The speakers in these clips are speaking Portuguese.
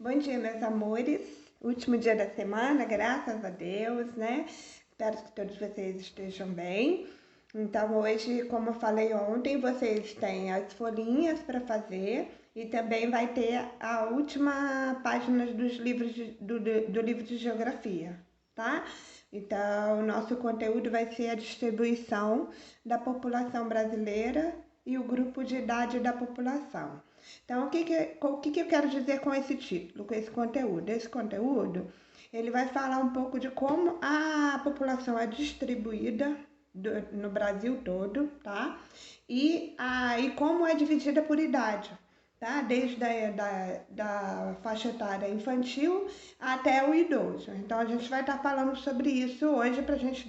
Bom dia, meus amores. Último dia da semana, graças a Deus, né? Espero que todos vocês estejam bem. Então, hoje, como eu falei ontem, vocês têm as folhinhas para fazer e também vai ter a última página dos livros do livro de geografia, tá? Então, o nosso conteúdo vai ser a distribuição da população brasileira e o grupo de idade da população. Então, o que eu quero dizer com esse título, com esse conteúdo? Esse conteúdo, ele vai falar um pouco de como a população é distribuída no Brasil todo, tá? E como é dividida por idade, tá? Desde da faixa etária infantil até o idoso. Então, a gente vai estar falando sobre isso hoje para a gente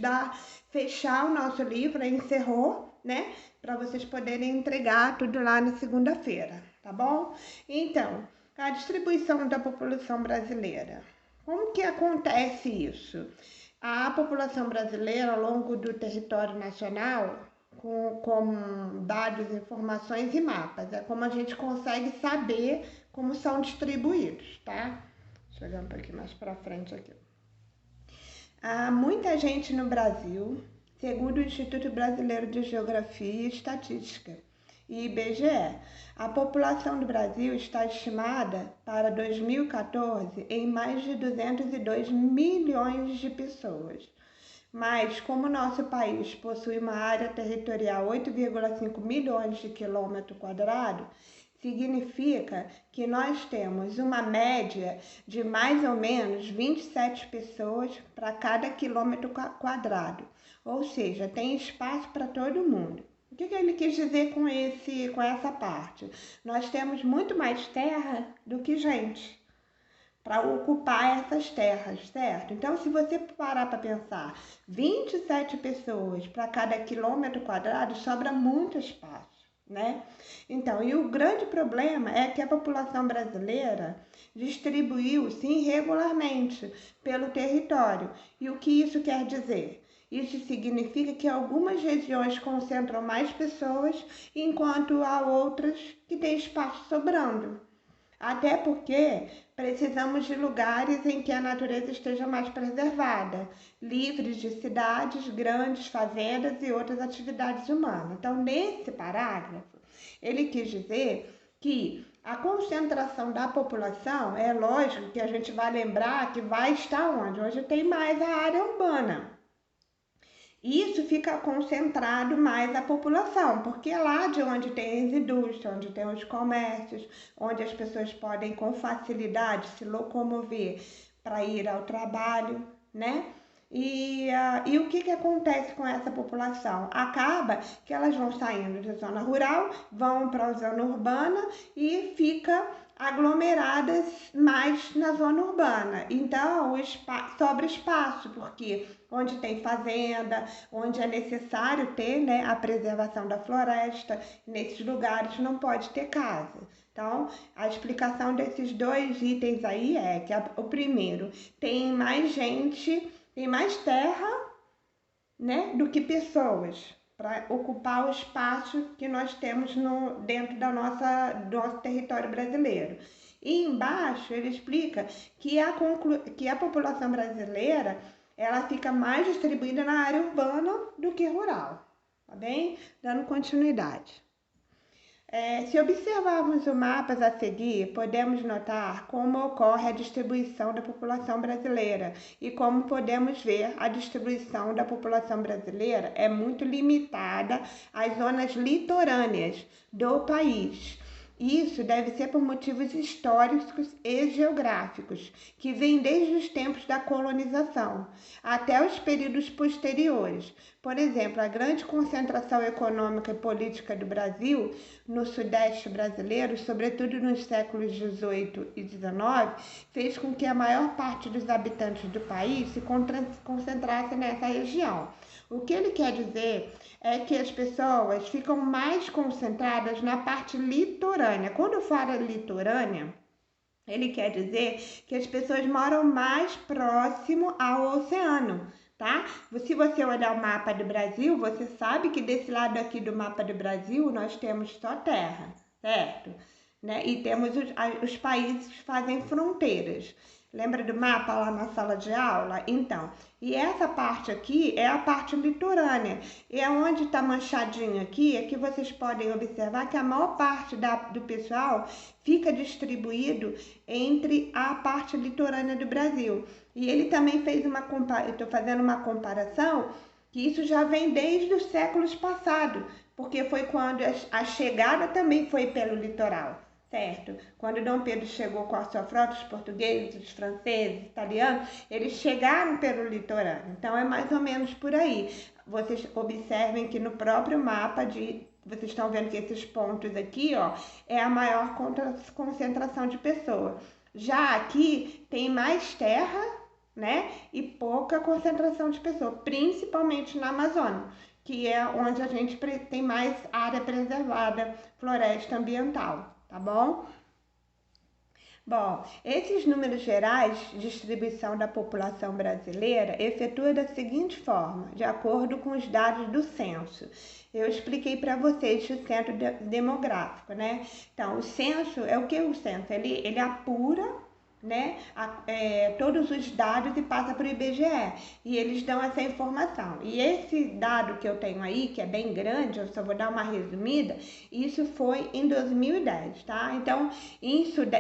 fechar o nosso livro, encerrou, né? Para vocês poderem entregar tudo lá na segunda-feira, tá bom? Então, a distribuição da população brasileira. Como que acontece isso? A população brasileira, ao longo do território nacional, com dados, informações e mapas, é como a gente consegue saber como são distribuídos, tá? Deixa eu olhar um pouquinho mais para frente aqui. Há muita gente no Brasil, segundo o Instituto Brasileiro de Geografia e Estatística, IBGE. A população do Brasil está estimada para 2014 em mais de 202 milhões de pessoas. Mas, como nosso país possui uma área territorial 8,5 milhões de quilômetros quadrados, significa que nós temos uma média de mais ou menos 27 pessoas para cada quilômetro quadrado, ou seja, tem espaço para todo mundo. O que ele quis dizer com essa parte? Nós temos muito mais terra do que gente para ocupar essas terras, certo? Então, se você parar para pensar, 27 pessoas para cada quilômetro quadrado, sobra muito espaço, né? Então, e o grande problema é que a população brasileira distribuiu-se irregularmente pelo território. E o que isso quer dizer? Isso significa que algumas regiões concentram mais pessoas, enquanto há outras que têm espaço sobrando. Até porque precisamos de lugares em que a natureza esteja mais preservada, livres de cidades, grandes fazendas e outras atividades humanas. Então, nesse parágrafo, ele quis dizer que a concentração da população, é lógico que a gente vai lembrar que vai estar onde? Hoje tem mais a área urbana. Isso fica concentrado mais a população, porque é lá de onde tem as indústrias, onde tem os comércios, onde as pessoas podem com facilidade se locomover para ir ao trabalho, né? E o que acontece com essa população? Acaba que elas vão saindo da zona rural, vão para a zona urbana e fica aglomeradas mais na zona urbana. Então, sobra espaço, porque onde tem fazenda, onde é necessário ter, né, a preservação da floresta, nesses lugares não pode ter casa. Então, a explicação desses dois itens aí é que o primeiro, tem mais gente, tem mais terra, né, do que pessoas para ocupar o espaço que nós temos dentro do nosso território brasileiro. E embaixo ele explica que a população brasileira ela fica mais distribuída na área urbana do que rural, tá bem? Dando continuidade. Se observarmos os mapas a seguir, podemos notar como ocorre a distribuição da população brasileira e como podemos ver a distribuição da população brasileira é muito limitada às zonas litorâneas do país. Isso deve ser por motivos históricos e geográficos, que vêm desde os tempos da colonização até os períodos posteriores. Por exemplo, a grande concentração econômica e política do Brasil no sudeste brasileiro, sobretudo nos séculos XVIII e XIX, fez com que a maior parte dos habitantes do país se concentrasse nessa região. O que ele quer dizer é que as pessoas ficam mais concentradas na parte litorânea. Quando fala litorânea, ele quer dizer que as pessoas moram mais próximo ao oceano, tá? Se você olhar o mapa do Brasil, você sabe que desse lado aqui do mapa do Brasil nós temos só terra, certo? né? E temos os países que fazem fronteiras. Lembra do mapa lá na sala de aula? Então, e essa parte aqui é a parte litorânea. E é onde está manchadinho aqui, é que vocês podem observar que a maior parte do pessoal fica distribuído entre a parte litorânea do Brasil. E ele também fez eu estou fazendo uma comparação, que isso já vem desde os séculos passados, porque foi quando a chegada também foi pelo litoral. Certo? Quando Dom Pedro chegou com a sua frota, os portugueses, os franceses, italianos, eles chegaram pelo litoral. Então é mais ou menos por aí. Vocês observem que no próprio mapa vocês estão vendo que esses pontos aqui, ó, é a maior concentração de pessoas. Já aqui tem mais terra, né? E pouca concentração de pessoas, principalmente na Amazônia, que é onde a gente tem mais área preservada, floresta ambiental. Tá bom? Bom, esses números gerais de distribuição da população brasileira efetua da seguinte forma, de acordo com os dados do censo. Eu expliquei para vocês o censo demográfico, né? Então, o censo é o que o censo? Ele apura, né, todos os dados e passa para o IBGE e eles dão essa informação. E esse dado que eu tenho aí, que é bem grande, eu só vou dar uma resumida, isso foi em 2010, tá? Então,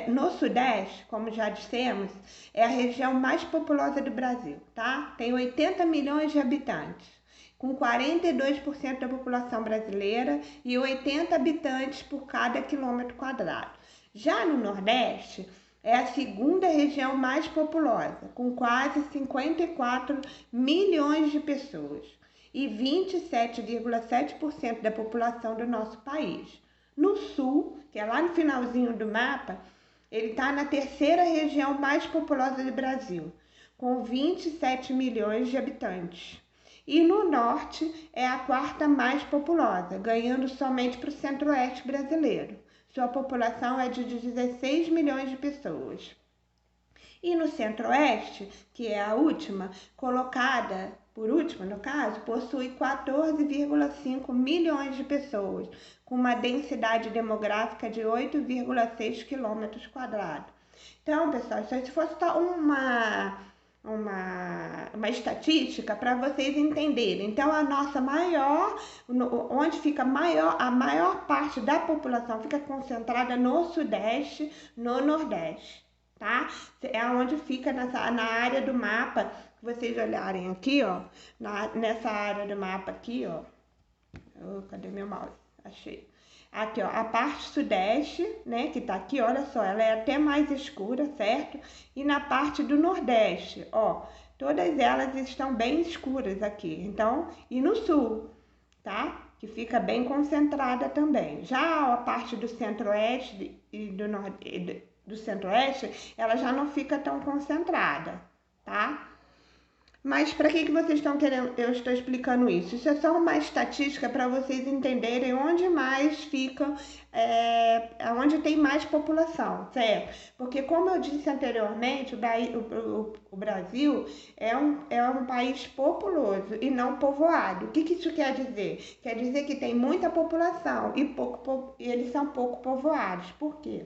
no Sudeste, como já dissemos, é a região mais populosa do Brasil, tá? Tem 80 milhões de habitantes, com 42% da população brasileira e 80 habitantes por cada quilômetro quadrado. Já no Nordeste, é a segunda região mais populosa, com quase 54 milhões de pessoas e 27,7% da população do nosso país. No Sul, que é lá no finalzinho do mapa, ele está na terceira região mais populosa do Brasil, com 27 milhões de habitantes. E no Norte é a quarta mais populosa, ganhando somente para o Centro-Oeste brasileiro. Sua população é de 16 milhões de pessoas. E no Centro-Oeste, que é a última, colocada por última no caso, possui 14,5 milhões de pessoas, com uma densidade demográfica de 8,6 quilômetros quadrados. Então, pessoal, se fosse uma estatística para vocês entenderem. Então, a nossa onde fica a maior parte da população fica concentrada no Sudeste, no Nordeste, tá? É onde fica na área do mapa, se vocês olharem aqui, ó, nessa área do mapa aqui, ó. Cadê meu mouse? Achei. Aqui, ó, a parte sudeste, né, que tá aqui, olha só, ela é até mais escura, certo? E na parte do nordeste, ó, todas elas estão bem escuras aqui. Então, e no sul, tá? Que fica bem concentrada também. Já a parte do centro-oeste e do centro-oeste, ela já não fica tão concentrada, tá? Mas para que vocês estão querendo? Eu estou explicando isso. Isso é só uma estatística para vocês entenderem onde mais ficam, onde tem mais população, certo? Porque como eu disse anteriormente, o Brasil é um país populoso e não povoado. O que isso quer dizer? Quer dizer que tem muita população e eles são pouco povoados. Por quê?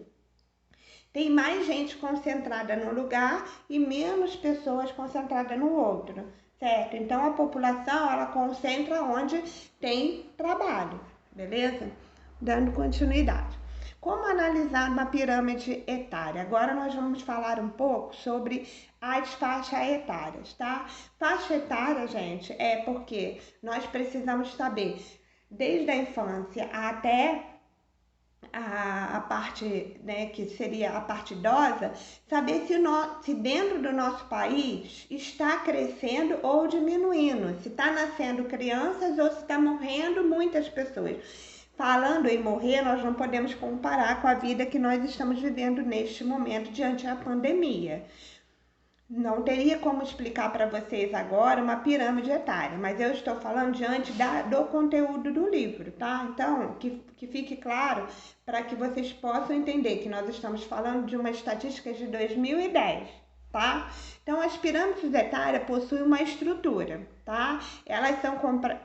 Tem mais gente concentrada num lugar e menos pessoas concentradas no outro, certo? Então, a população, ela concentra onde tem trabalho, beleza? Dando continuidade. Como analisar uma pirâmide etária? Agora nós vamos falar um pouco sobre as faixas etárias, tá? Faixa etária, gente, é porque nós precisamos saber, desde a infância até a parte, né, que seria a parte idosa, saber se dentro do nosso país está crescendo ou diminuindo, se está nascendo crianças ou se está morrendo muitas pessoas. Falando em morrer, nós não podemos comparar com a vida que nós estamos vivendo neste momento diante da pandemia. Não teria como explicar para vocês agora uma pirâmide etária, mas eu estou falando diante do conteúdo do livro, tá? Então, que fique claro para que vocês possam entender que nós estamos falando de uma estatística de 2010, tá? Então, as pirâmides etárias possuem uma estrutura, tá? Elas são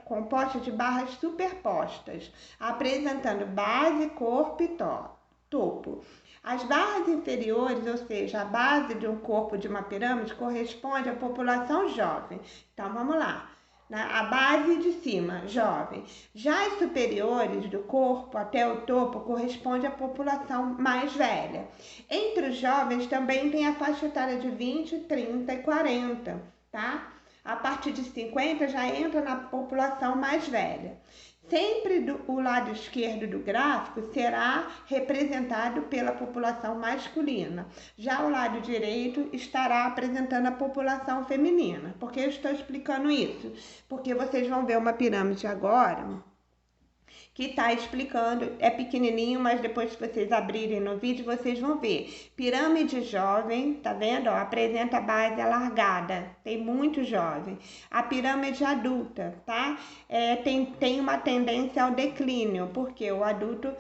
compostas de barras superpostas, apresentando base, corpo e tó. topo. As barras inferiores, ou seja, a base de um corpo de uma pirâmide, corresponde à população jovem. Então, vamos lá. A base de cima, jovem. Já as superiores do corpo até o topo corresponde à população mais velha. Entre os jovens também tem a faixa etária de 20, 30 e 40, tá? A partir de 50 já entra na população mais velha. Sempre o lado esquerdo do gráfico será representado pela população masculina. Já o lado direito estará apresentando a população feminina. Por que eu estou explicando isso? Porque vocês vão ver uma pirâmide agora que está explicando, é pequenininho, mas depois que vocês abrirem no vídeo, vocês vão ver. Pirâmide jovem, tá vendo? Ó, apresenta a base alargada, tem muito jovem. A pirâmide adulta, tá? Tem uma tendência ao declínio, porque o adulto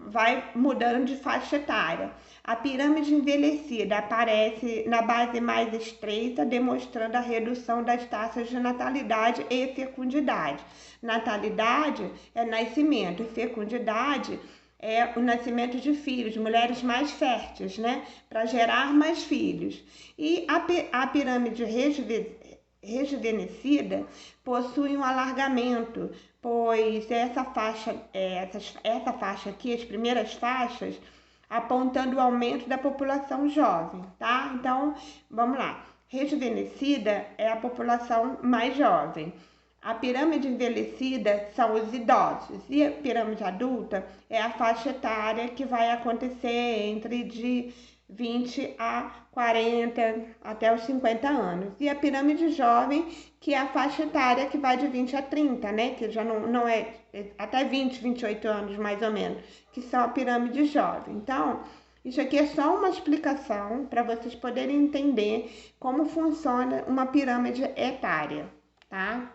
vai mudando de faixa etária. A pirâmide envelhecida aparece na base mais estreita, demonstrando a redução das taxas de natalidade e fecundidade. Natalidade é nascimento e fecundidade é o nascimento de filhos, mulheres mais férteis, né? Para gerar mais filhos. E a pirâmide rejuvenescida possui um alargamento, pois essa faixa aqui, as primeiras faixas, apontando o aumento da população jovem, tá? Então, vamos lá. Rejuvenescida é a população mais jovem. A pirâmide envelhecida são os idosos e a pirâmide adulta é a faixa etária que vai acontecer entre de 20 a 40 até os 50 anos. E a pirâmide jovem, que é a faixa etária que vai de 20 a 30, né? Que já não é até 20, 28 anos mais ou menos, que são a pirâmide jovem. Então, isso aqui é só uma explicação para vocês poderem entender como funciona uma pirâmide etária, tá?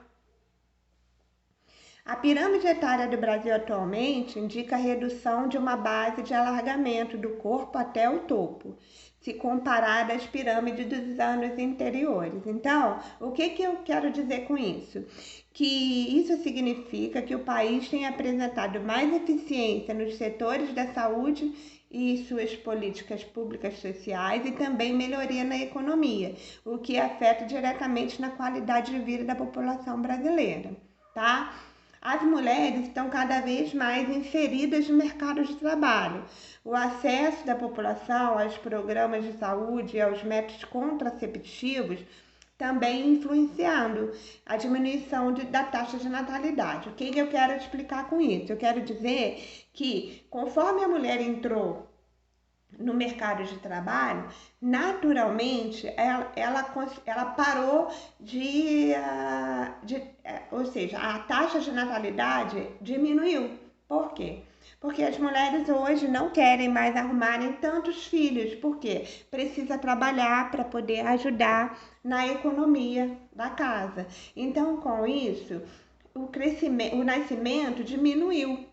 A pirâmide etária do Brasil atualmente indica a redução de uma base de alargamento do corpo até o topo, se comparada às pirâmides dos anos anteriores. Então, o que eu quero dizer com isso? Que isso significa que o país tem apresentado mais eficiência nos setores da saúde e suas políticas públicas sociais e também melhoria na economia, o que afeta diretamente na qualidade de vida da população brasileira, tá? As mulheres estão cada vez mais inseridas no mercado de trabalho. O acesso da população aos programas de saúde e aos métodos contraceptivos também influenciando a diminuição da taxa de natalidade. O que eu quero explicar com isso? Eu quero dizer que conforme a mulher entrou no mercado de trabalho, naturalmente ela parou ou seja, a taxa de natalidade diminuiu. Por quê? Porque as mulheres hoje não querem mais arrumarem tantos filhos, porque precisa trabalhar para poder ajudar na economia da casa. Então, com isso, o nascimento diminuiu,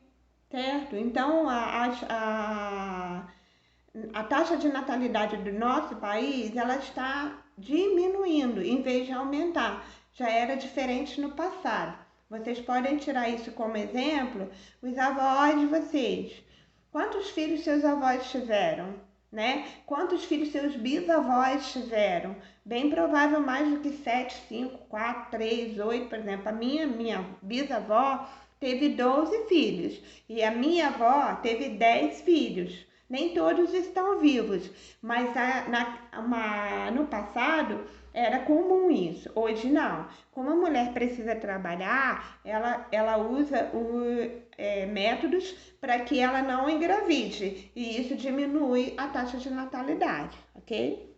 certo? Então, a taxa de natalidade do nosso país, ela está diminuindo em vez de aumentar. Já era diferente no passado. Vocês podem tirar isso como exemplo, os avós de vocês. Quantos filhos seus avós tiveram, né? Quantos filhos seus bisavós tiveram? Bem provável mais do que 7, 5, 4, 3, 8, por exemplo. A minha bisavó teve 12 filhos e a minha avó teve 10 filhos. Nem todos estão vivos, mas no passado era comum isso, hoje não. Como a mulher precisa trabalhar, ela usa métodos para que ela não engravide, e isso diminui a taxa de natalidade, ok?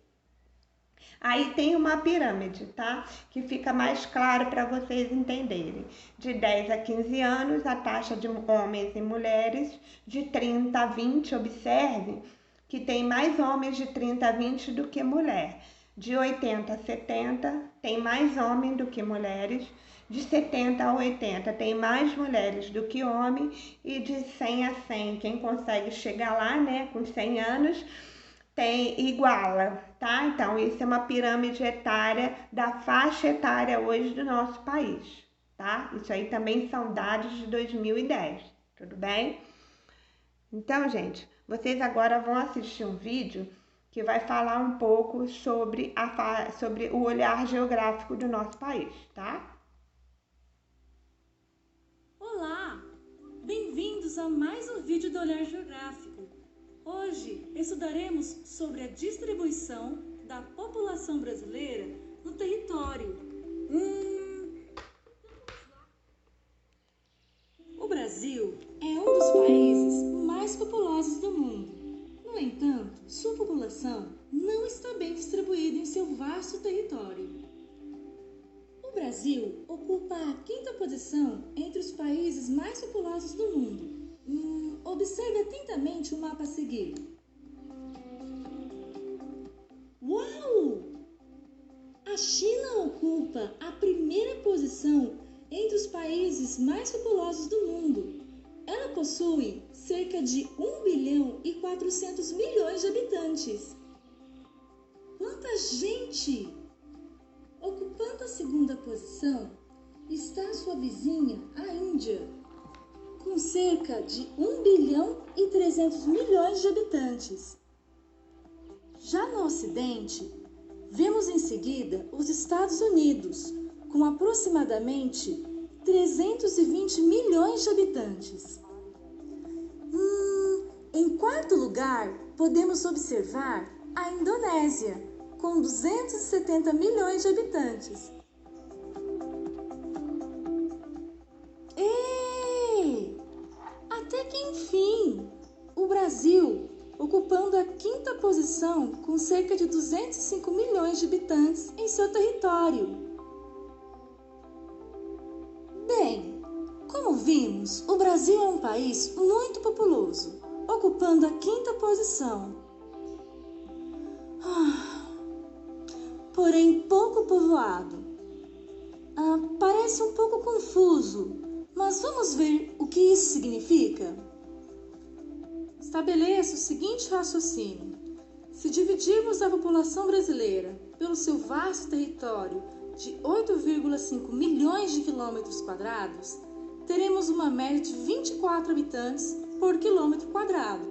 Aí tem uma pirâmide, tá? Que fica mais claro para vocês entenderem. De 10 a 15 anos, a taxa de homens e mulheres. De 30 a 20, observe que tem mais homens de 30 a 20 do que mulher. De 80 a 70, tem mais homens do que mulheres. De 70 a 80, tem mais mulheres do que homens. E de 100 a 100, quem consegue chegar lá, né, com 100 anos, iguala, tá? Então, isso é uma pirâmide etária da faixa etária hoje do nosso país, tá? Isso aí também são dados de 2010, tudo bem? Então, gente, vocês agora vão assistir um vídeo que vai falar um pouco sobre o olhar geográfico do nosso país, tá? Olá! Bem-vindos a mais um vídeo do Olhar Geográfico. Hoje estudaremos sobre a distribuição da população brasileira no território. O Brasil é um dos países mais populosos do mundo. No entanto, sua população não está bem distribuída em seu vasto território. O Brasil ocupa a 5ª posição entre os países mais populosos do mundo. Observe atentamente o mapa a seguir. Uau! A China ocupa a 1ª posição entre os países mais populosos do mundo. Ela possui cerca de 1 bilhão e 400 milhões de habitantes. Quanta gente! Ocupando a 2ª posição está sua vizinha, a Índia, com cerca de 1 bilhão e 300 milhões de habitantes. Já no Ocidente, vemos em seguida os Estados Unidos, com aproximadamente 320 milhões de habitantes. Em 4º lugar, podemos observar a Indonésia, com 270 milhões de habitantes. Até que enfim, o Brasil, ocupando a 5ª posição com cerca de 205 milhões de habitantes em seu território. Bem, como vimos, o Brasil é um país muito populoso, ocupando a 5ª posição. Porém pouco povoado. Parece um pouco confuso, mas vamos ver o que isso significa? Estabeleça o seguinte raciocínio. Se dividirmos a população brasileira pelo seu vasto território de 8,5 milhões de quilômetros quadrados, teremos uma média de 24 habitantes por quilômetro quadrado.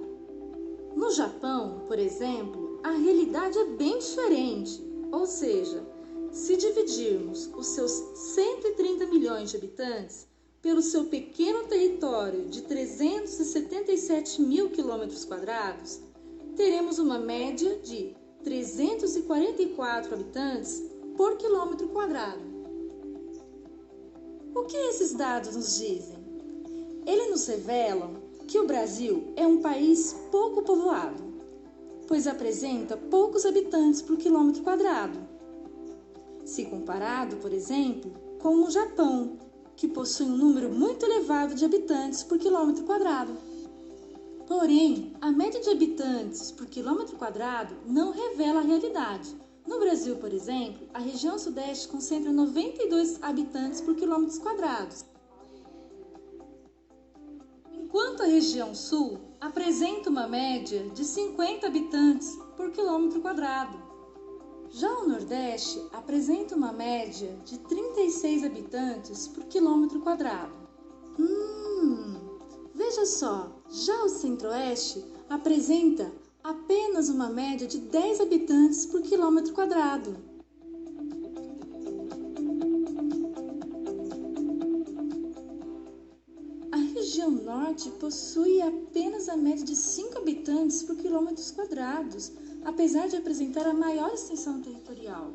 No Japão, por exemplo, a realidade é bem diferente. Ou seja, se dividirmos os seus 130 milhões de habitantes pelo seu pequeno território de 377 mil quilômetros quadrados, teremos uma média de 344 habitantes por quilômetro quadrado. O que esses dados nos dizem? Eles nos revelam que o Brasil é um país pouco povoado, pois apresenta poucos habitantes por quilômetro quadrado, se comparado, por exemplo, com o Japão, que possui um número muito elevado de habitantes por quilômetro quadrado. Porém, a média de habitantes por quilômetro quadrado não revela a realidade. No Brasil, por exemplo, a região sudeste concentra 92 habitantes por quilômetros quadrados, enquanto a região sul apresenta uma média de 50 habitantes por quilômetro quadrado. Já o Nordeste apresenta uma média de 36 habitantes por quilômetro quadrado. Veja só, já o Centro-Oeste apresenta apenas uma média de 10 habitantes por quilômetro quadrado. A região Norte possui apenas a média de 5 habitantes por quilômetros quadrados, apesar de apresentar a maior extensão territorial.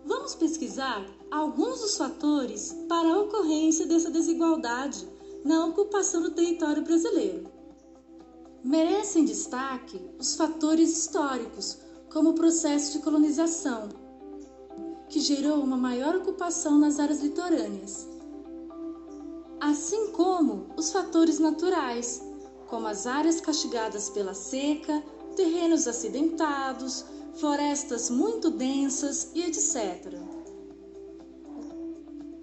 Vamos pesquisar alguns dos fatores para a ocorrência dessa desigualdade na ocupação do território brasileiro. Merecem destaque os fatores históricos, como o processo de colonização, que gerou uma maior ocupação nas áreas litorâneas, assim como os fatores naturais, como as áreas castigadas pela seca, terrenos acidentados, florestas muito densas e etc.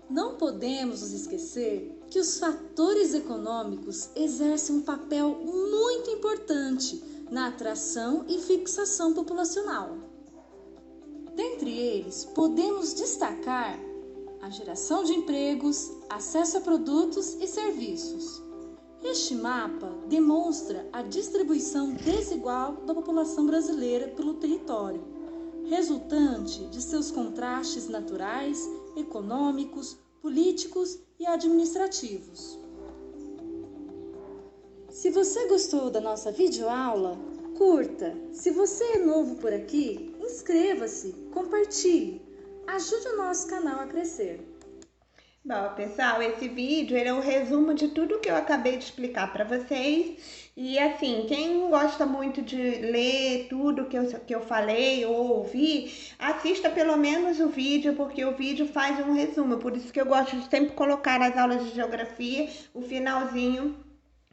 Não podemos nos esquecer que os fatores econômicos exercem um papel muito importante na atração e fixação populacional. Dentre eles, podemos destacar a geração de empregos, acesso a produtos e serviços. Este mapa demonstra a distribuição desigual da população brasileira pelo território, resultante de seus contrastes naturais, econômicos, políticos e administrativos. Se você gostou da nossa videoaula, curta. Se você é novo por aqui, inscreva-se, compartilhe. Ajude o nosso canal a crescer. Bom, pessoal, esse vídeo é um resumo de tudo que eu acabei de explicar para vocês. E assim, quem gosta muito de ler tudo que eu falei ou ouvir, assista pelo menos o vídeo, porque o vídeo faz um resumo. Por isso que eu gosto de sempre colocar nas aulas de geografia o finalzinho,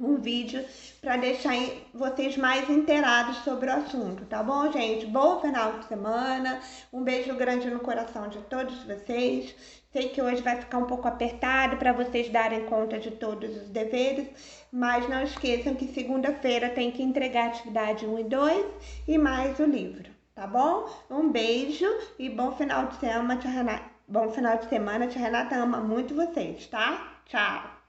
um vídeo, para deixar vocês mais inteirados sobre o assunto, tá bom, gente? Bom final de semana, um beijo grande no coração de todos vocês. Sei que hoje vai ficar um pouco apertado para vocês darem conta de todos os deveres, mas não esqueçam que segunda-feira tem que entregar a atividade 1 e 2 e mais o livro, tá bom? Um beijo e bom final de semana, tia Renata. Bom final de semana, tia Renata ama muito vocês, tá? Tchau!